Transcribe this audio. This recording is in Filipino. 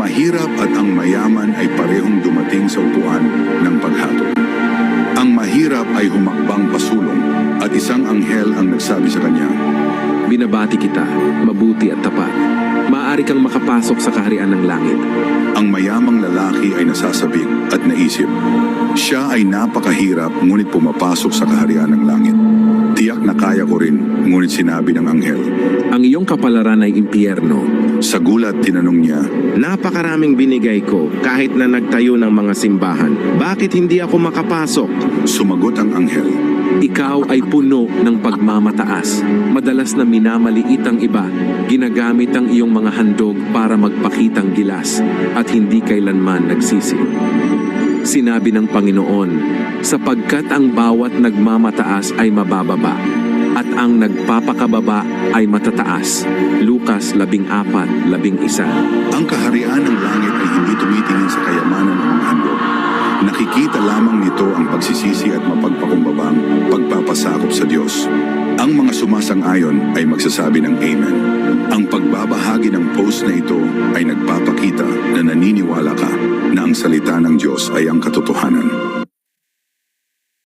mahirap at ang mayaman ay parehong dumating sa upuan ng paghatol. Ang mahirap ay humakbang pasulong at isang anghel ang nagsabi sa kanya, Binabati kita, mabuti at tapat. Maaari kang makapasok sa kaharian ng langit. ang mayamang lalaki ay nasasabik at naisip, siya ay napakahirap ngunit pumapasok sa kaharian ng langit. Tiyak na kaya ko rin, ngunit sinabi ng anghel. Ang iyong kapalaran ay impyerno. Sa gulat tinanong niya, Napakaraming binigay ko kahit na nagtayo ng mga simbahan. Bakit hindi ako makapasok? sumagot ang anghel. Ikaw ay puno ng pagmamataas. Madalas na minamaliit ang iba. Ginagamit ang iyong mga handog para magpakitang gilas at hindi kailanman nagsisi. Sinabi ng Panginoon, sapagkat ang bawat nagmamataas ay mabababa at ang nagpapakababa ay matataas. Lukas 14:11. Ang kaharian ng langit ay hindi tumitingin sa kayamanan ng mga handog. Nakikita lamang nito ang pagsisisi at mapagpakumbabang pagpapasakop sa Diyos. Ang mga sumasang-ayon ay magsasabi ng Amen. Ang pagbabahagi ng post na ito ay nagpapakita na naniniwala ka na ang salita ng Diyos ay ang katotohanan.